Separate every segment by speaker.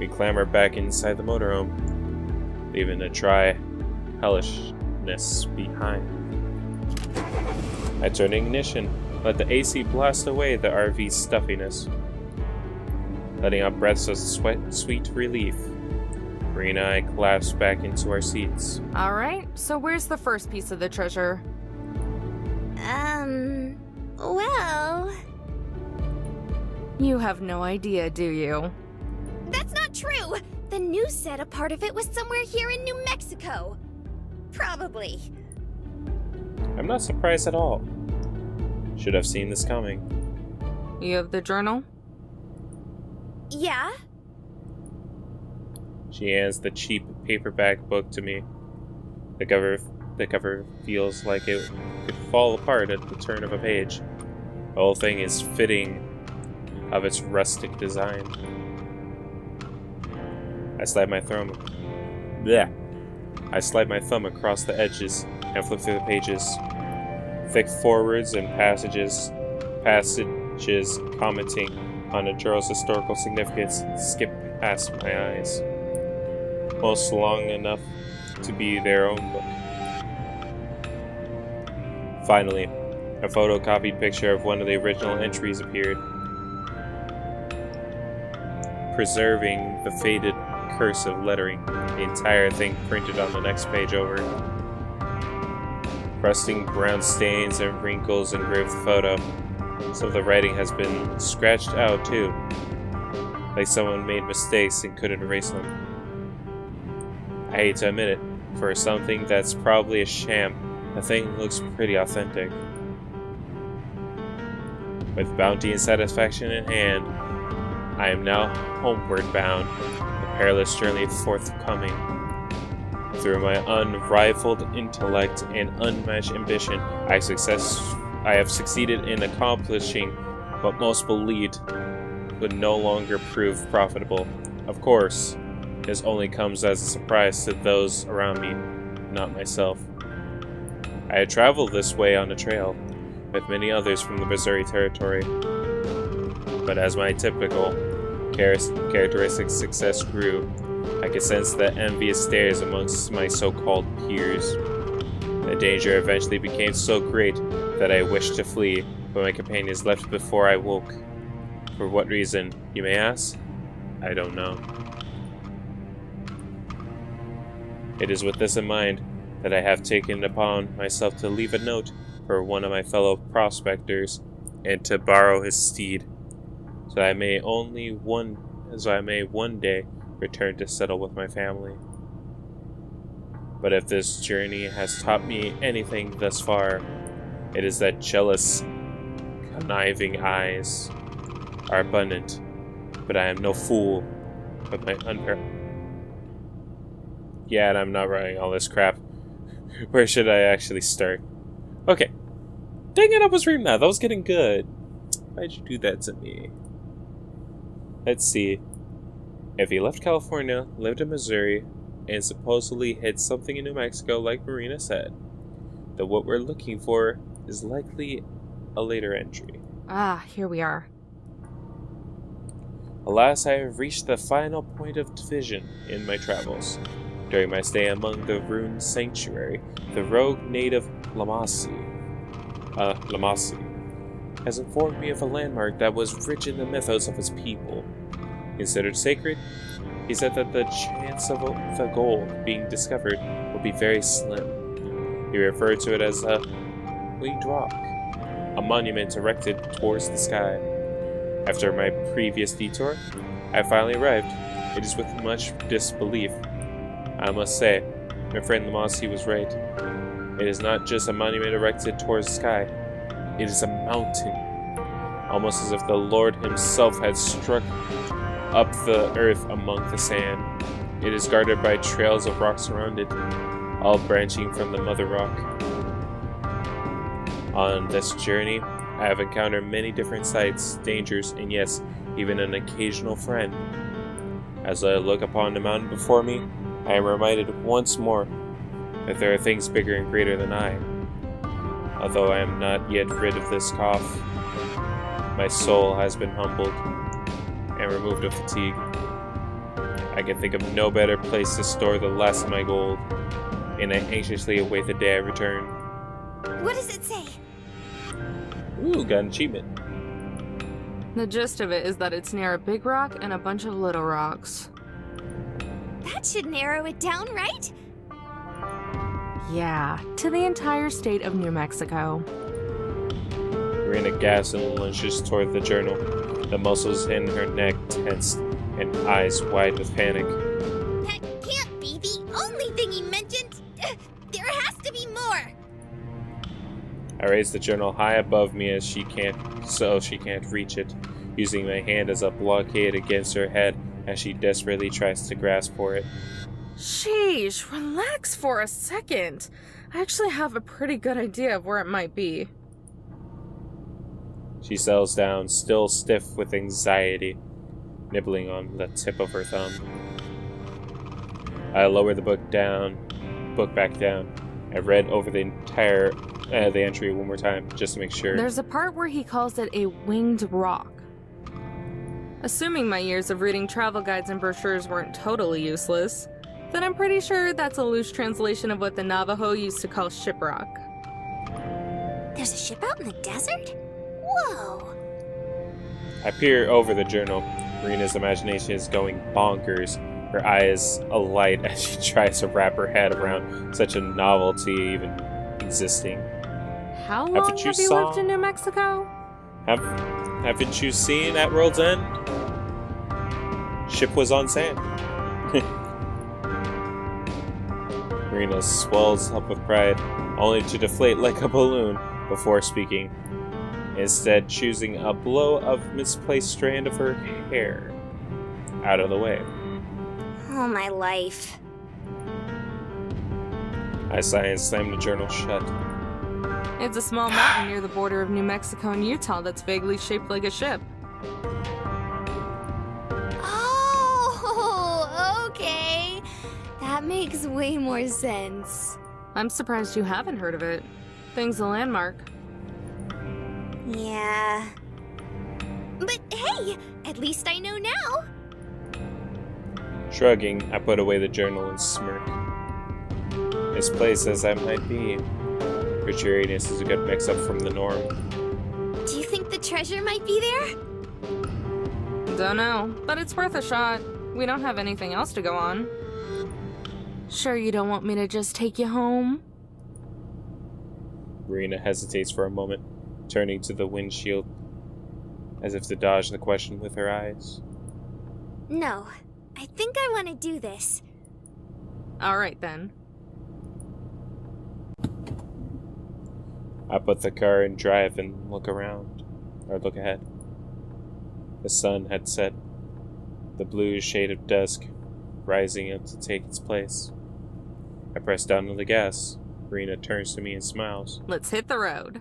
Speaker 1: We clamber back inside the motorhome, leaving a dry hellishness behind. I turn ignition, let the AC blast away the RV's stuffiness, letting out breaths of sweet relief. Marina and I collapse back into our seats.
Speaker 2: Alright, so where's the first piece of the treasure?
Speaker 3: Well...
Speaker 2: You have no idea, do you?
Speaker 3: That's not true! The news said a part of it was somewhere here in New Mexico. Probably.
Speaker 1: I'm not surprised at all. Should have seen this coming.
Speaker 2: You have the journal?
Speaker 3: Yeah?
Speaker 1: She hands the cheap paperback book to me. The cover feels like it could fall apart at the turn of a page. The whole thing is fitting of its rustic design. I slide my thumb across the edges and flip through the pages. Thick forewords and passages commenting on a journal's historical significance skip past my eyes, most long enough to be their own book. Finally, a photocopied picture of one of the original entries appeared, preserving the faded cursive lettering, the entire thing printed on the next page over. Rusting brown stains and wrinkles engrave the photo. Some of the writing has been scratched out too, like someone made mistakes and couldn't erase them. I hate to admit it, for something that's probably a sham, the thing looks pretty authentic. With bounty and satisfaction in hand, I am now homeward bound, the perilous journey forthcoming. Through my unrivaled intellect and unmatched ambition, I have succeeded in accomplishing what most believed would no longer prove profitable. Of course, this only comes as a surprise to those around me, not myself. I had traveled this way on a trail, with many others from the Missouri Territory. But as my typical characteristic success grew, I could sense the envious stares amongst my so-called peers. The danger eventually became so great that I wished to flee, but my companions left before I woke. For what reason, you may ask? I don't know. It is with this in mind that I have taken upon myself to leave a note for one of my fellow prospectors and to borrow his steed, so I may one day return to settle with my family. But if this journey has taught me anything thus far, it is that jealous, conniving eyes are abundant, but I am no fool with my Yeah, and I'm not writing all this crap. Where should I actually start? Okay. Dang it, I was reading that. That was getting good. Why'd you do that to me? Let's see. If he left California, lived in Missouri, and supposedly hid something in New Mexico like Marina said, then what we're looking for is likely a later entry.
Speaker 2: Ah, here we are.
Speaker 1: Alas, I have reached the final point of division in my travels. During my stay among the ruined sanctuary, the rogue native Lamasi has informed me of a landmark that was rich in the mythos of his people. Considered sacred, he said that the chance of the gold being discovered would be very slim. He referred to it as a winged rock, a monument erected towards the sky. After my previous detour, I finally arrived. It is with much disbelief. I must say, my friend Lamasi was right. It is not just a monument erected towards the sky, it is a mountain, almost as if the Lord himself had struck up the earth among the sand. It is guarded by trails of rocks around it, all branching from the mother rock. On this journey, I have encountered many different sights, dangers, and yes, even an occasional friend. As I look upon the mountain before me, I am reminded once more that there are things bigger and greater than I. Although I am not yet rid of this cough, my soul has been humbled and removed of fatigue. I can think of no better place to store the last of my gold, and I anxiously await the day I return.
Speaker 3: What does it say?
Speaker 1: Ooh, got an achievement.
Speaker 2: The gist of it is that it's near a big rock and a bunch of little rocks.
Speaker 3: That should narrow it down, right?
Speaker 2: Yeah, to the entire state of New Mexico.
Speaker 1: Marina gasps and lunges toward the journal, the muscles in her neck tensed and eyes wide with panic.
Speaker 3: That can't be the only thing he mentioned. There has to be more.
Speaker 1: I raise the journal high above me so she can't reach it, using my hand as a blockade against her head as she desperately tries to grasp for it.
Speaker 2: Sheesh, relax for a second. I actually have a pretty good idea of where it might be.
Speaker 1: She settles down, still stiff with anxiety, nibbling on the tip of her thumb. I lower the book back down. I read over the entry one more time, just to make sure.
Speaker 2: There's a part where he calls it a winged rock. Assuming my years of reading travel guides and brochures weren't totally useless, then I'm pretty sure that's a loose translation of what the Navajo used to call shiprock.
Speaker 3: There's a ship out in the desert? Whoa!
Speaker 1: I peer over the journal. Marina's imagination is going bonkers, her eyes alight as she tries to wrap her head around such a novelty even existing.
Speaker 2: How long have you lived in New Mexico?
Speaker 1: Haven't you seen At World's End? Ship was on sand. Marina swells up with pride, only to deflate like a balloon before speaking, instead choosing a blow of misplaced strand of her hair out of the way.
Speaker 3: Oh, my life.
Speaker 1: I sigh and slam the journal shut.
Speaker 2: It's a small mountain near the border of New Mexico and Utah that's vaguely shaped like a ship.
Speaker 3: Oh, okay. That makes way more sense.
Speaker 2: I'm surprised you haven't heard of it. Thing's a landmark.
Speaker 3: Yeah. But hey, at least I know now.
Speaker 1: Shrugging, I put away the journal and smirk. Misplaced as I might be, pictureatiness is a good mix-up from the norm.
Speaker 3: Do you think the treasure might be there?
Speaker 2: Don't know, but it's worth a shot. We don't have anything else to go on. Sure you don't want me to just take you home?
Speaker 1: Marina hesitates for a moment, turning to the windshield, as if to dodge the question with her eyes.
Speaker 3: No, I think I want to do this.
Speaker 2: Alright then.
Speaker 1: I put the car in drive and look ahead. The sun had set, the blue shade of dusk rising up to take its place. I press down on the gas. Marina turns to me and smiles.
Speaker 2: Let's hit the road.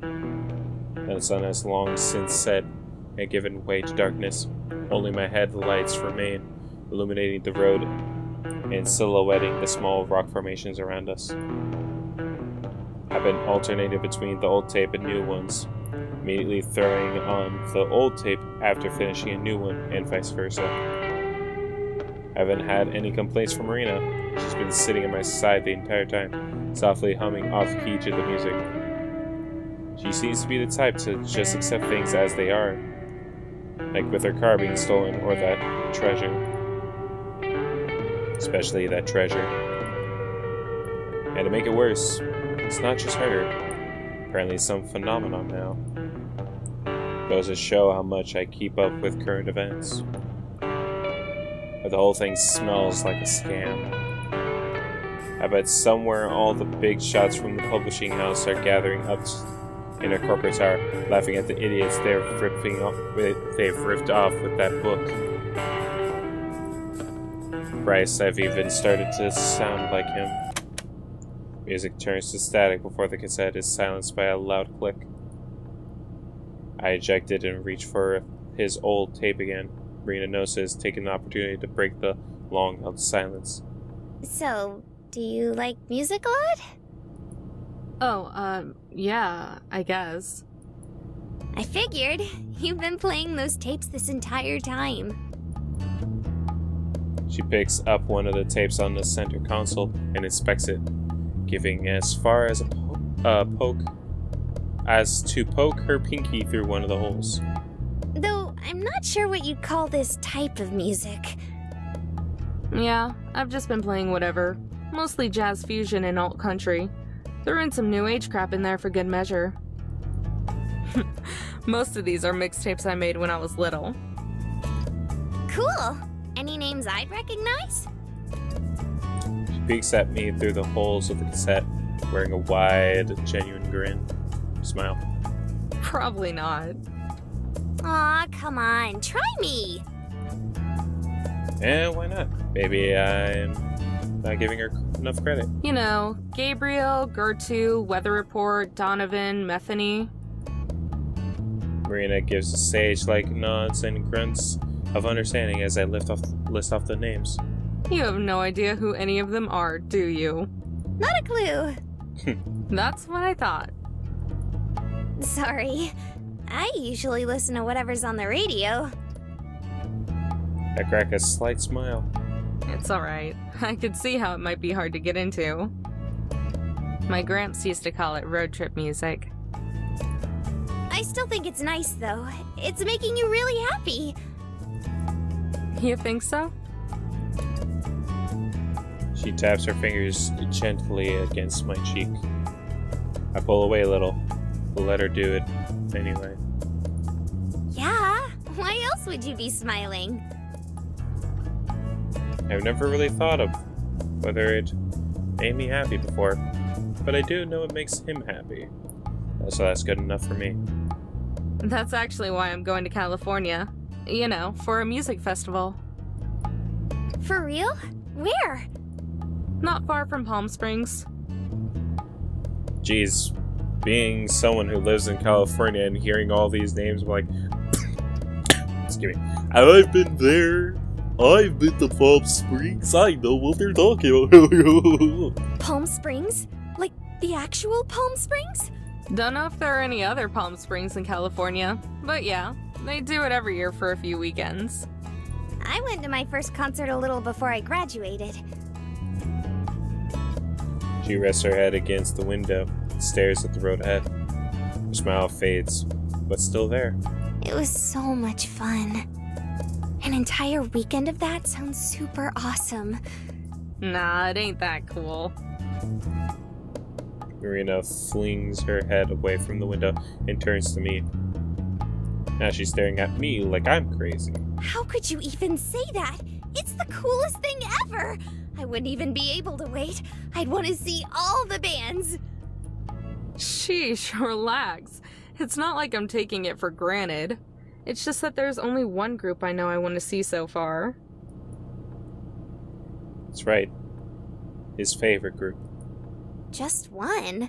Speaker 1: The sun has long since set and given way to darkness. Only my headlights remain, illuminating the road and silhouetting the small rock formations around us. I've been alternating between the old tape and new ones, immediately throwing on the old tape after finishing a new one, and vice versa. I haven't had any complaints from Marina. She's been sitting at my side the entire time, softly humming off-key to the music. She seems to be the type to just accept things as they are, like with her car being stolen or that treasure. Especially that treasure. And to make it worse, it's not just her. Apparently some phenomenon now. Goes to show how much I keep up with current events. But the whole thing smells like a scam. I bet somewhere all the big shots from the publishing house are gathering up in a corporate tower, laughing at the idiots they've ripped off with that book. Christ, I've even started to sound like him. Music turns to static before the cassette is silenced by a loud click. I ejected and reached for his old tape again. Marina notices, taking the opportunity to break the long-held silence.
Speaker 3: So, do you like music a lot?
Speaker 2: Oh, yeah, I guess.
Speaker 3: I figured. You've been playing those tapes this entire time.
Speaker 1: She picks up one of the tapes on the center console and inspects it, giving as far as to poke her pinky through one of the holes.
Speaker 3: Though, I'm not sure what you'd call this type of music.
Speaker 2: Yeah, I've just been playing whatever. Mostly jazz fusion and alt country. Threw in some new age crap in there for good measure. Most of these are mixtapes I made when I was little.
Speaker 3: Cool! Any names I'd recognize?
Speaker 1: She peeks at me through the holes of the cassette, wearing a wide, genuine grin. Smile.
Speaker 2: Probably not.
Speaker 3: Aw, come on, try me!
Speaker 1: Why not? Maybe I'm not giving her enough credit.
Speaker 2: You know, Gabriel, Gertu, Weather Report, Donovan, Methany.
Speaker 1: Marina gives sage-like nods and grunts of understanding as I list off the names.
Speaker 2: You have no idea who any of them are, do you?
Speaker 3: Not a clue.
Speaker 2: That's what I thought.
Speaker 3: Sorry. I usually listen to whatever's on the radio.
Speaker 1: I crack a slight smile.
Speaker 2: It's alright. I could see how it might be hard to get into. My gramps used to call it road trip music.
Speaker 3: I still think it's nice, though. It's making you really happy.
Speaker 2: You think so?
Speaker 1: She taps her fingers gently against my cheek. I pull away a little, but let her do it anyway.
Speaker 3: Yeah, why else would you be smiling?
Speaker 1: I've never really thought of whether it made me happy before, but I do know it makes him happy. So that's good enough for me.
Speaker 2: That's actually why I'm going to California. You know, for a music festival.
Speaker 3: For real? Where?
Speaker 2: Not far from Palm Springs.
Speaker 1: Geez, being someone who lives in California and hearing all these names, I'm like, excuse me, I've been there. I've been to Palm Springs. I know what they're talking about.
Speaker 3: Palm Springs? Like the actual Palm Springs?
Speaker 2: Don't know if there are any other Palm Springs in California, but yeah, they do it every year for a few weekends.
Speaker 3: I went to my first concert a little before I graduated.
Speaker 1: She rests her head against the window and stares at the road ahead. Her smile fades, but still there.
Speaker 3: It was so much fun. An entire weekend of that sounds super awesome.
Speaker 2: Nah, it ain't that cool.
Speaker 1: Marina flings her head away from the window and turns to me. Now she's staring at me like I'm crazy.
Speaker 3: How could you even say that? It's the coolest thing ever! I wouldn't even be able to wait. I'd want to see all the bands.
Speaker 2: Sheesh, relax. It's not like I'm taking it for granted. It's just that there's only one group I know I want to see so far.
Speaker 1: That's right. His favorite group.
Speaker 3: Just one?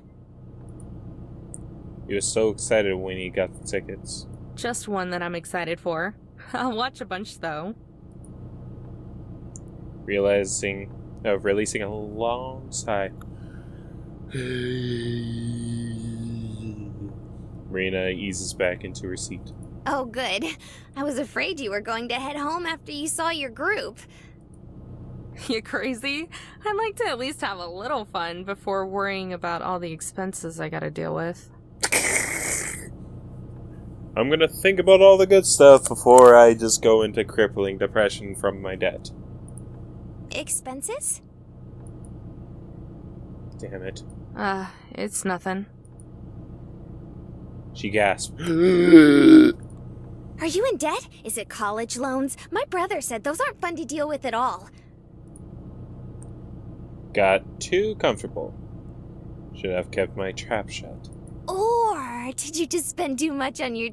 Speaker 1: He was so excited when he got the tickets.
Speaker 2: Just one that I'm excited for. I'll watch a bunch though.
Speaker 1: Releasing a long sigh. Marina eases back into her seat.
Speaker 3: Oh, good. I was afraid you were going to head home after you saw your group.
Speaker 2: You crazy? I'd like to at least have a little fun before worrying about all the expenses I gotta deal with.
Speaker 1: I'm gonna think about all the good stuff before I just go into crippling depression from my debt.
Speaker 3: Expenses?
Speaker 1: Damn it.
Speaker 2: It's nothing.
Speaker 1: She gasped.
Speaker 3: Are you in debt? Is it college loans? My brother said those aren't fun to deal with at all.
Speaker 1: Got too comfortable. Should have kept my trap shut.
Speaker 3: Or did you just spend too much on your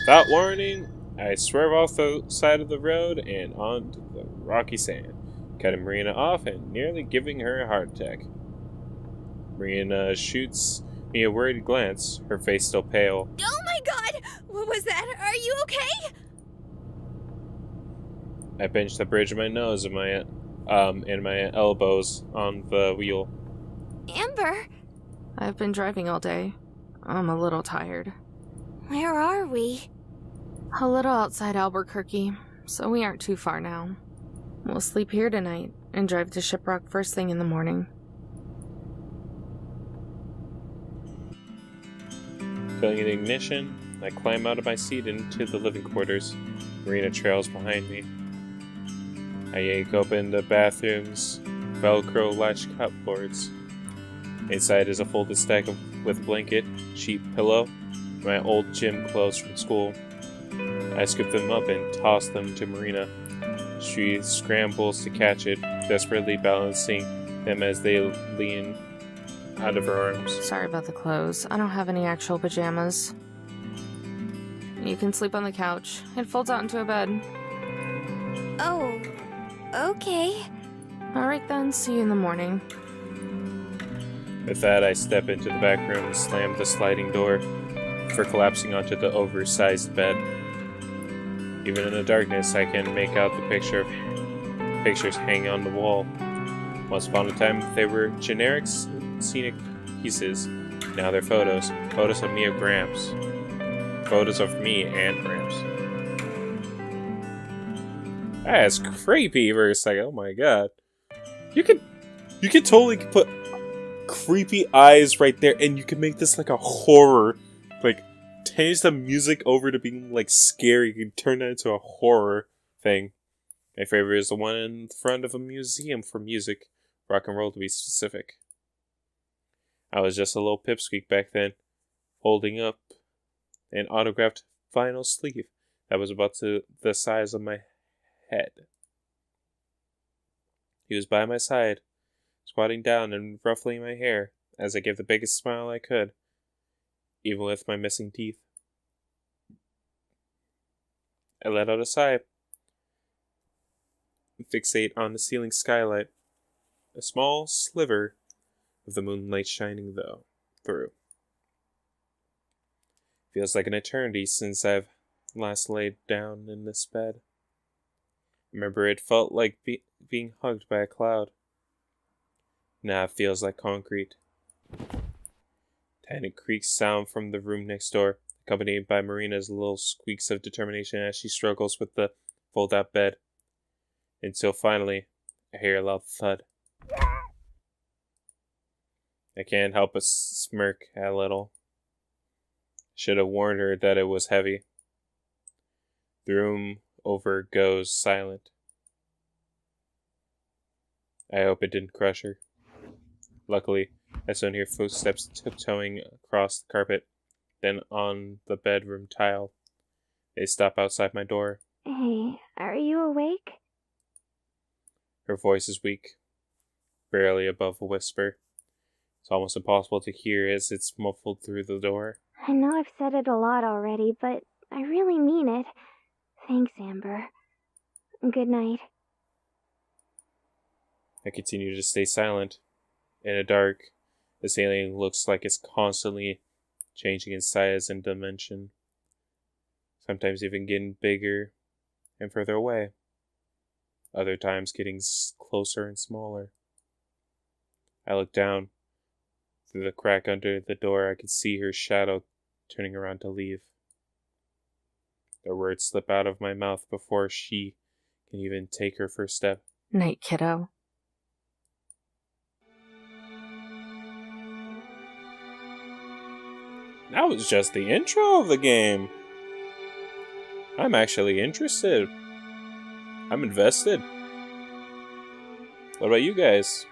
Speaker 1: Without warning, I swerve off the side of the road and onto the rocky sand, cutting Marina off and nearly giving her a heart attack. Marina shoots me a worried glance, her face still pale.
Speaker 3: Oh my god! What was that? Are you okay?
Speaker 1: I pinched the bridge of my nose and my elbows on the wheel.
Speaker 3: Amber?
Speaker 2: I've been driving all day. I'm a little tired.
Speaker 3: Where are we?
Speaker 2: A little outside Albuquerque. so we aren't too far now. We'll sleep here tonight and drive to Shiprock first thing in the morning.
Speaker 1: Filling an ignition, I climb out of my seat into the living quarters. Marina trails behind me. I yank open the bathroom's Velcro latch cupboards. Inside is a folded stack with blanket, cheap pillow, and my old gym clothes from school. I scoop them up and toss them to Marina. She scrambles to catch it, desperately balancing them as they lean out of her arms.
Speaker 2: Sorry about the clothes. I don't have any actual pajamas. You can sleep on the couch. It folds out into a bed.
Speaker 3: Oh, okay.
Speaker 2: Alright then, see you in the morning.
Speaker 1: With that, I step into the back room and slam the sliding door before collapsing onto the oversized bed. Even in the darkness, I can make out the pictures hanging on the wall. Once upon a time, they were generic scenic pieces. Now they're photos. Photos of me and Gramps. Photos of me and Gramps. That's creepy for a second. Oh my god. You could totally put creepy eyes right there, and you could make this like a horror. Like, change the music over to being like scary. You can turn that into a horror thing. My favorite is the one in front of a museum for music. Rock and roll to be specific. I was just a little pipsqueak back then, holding up an autographed vinyl sleeve that was about the size of my head. He was by my side, squatting down and ruffling my hair as I gave the biggest smile I could, even with my missing teeth. I let out a sigh and fixate on the ceiling skylight, a small sliver of the moonlight shining through. Feels like an eternity since I've last laid down in this bed. Remember, it felt like being hugged by a cloud. Now it feels like concrete. Tiny creaks sound from the room next door, accompanied by Marina's little squeaks of determination as she struggles with the fold-out bed. Until finally, I hear a loud thud. I can't help but smirk a little. Should have warned her that it was heavy. The room over goes silent. I hope it didn't crush her. Luckily, I soon hear footsteps tiptoeing across the carpet, then on the bedroom tile. They stop outside my door.
Speaker 3: Hey, are you awake?
Speaker 1: Her voice is weak, barely above a whisper. It's almost impossible to hear as it's muffled through the door.
Speaker 3: I know I've said it a lot already, but I really mean it. Thanks, Amber. Good night.
Speaker 1: I continue to stay silent. In the dark, this alien looks like it's constantly changing in size and dimension. Sometimes even getting bigger and further away. Other times getting closer and smaller. I look down. Through the crack under the door, I can see her shadow turning around to leave. The words slip out of my mouth before she can even take her first step.
Speaker 2: Night, kiddo.
Speaker 1: That was just the intro of the game. I'm actually interested. I'm invested. What about you guys?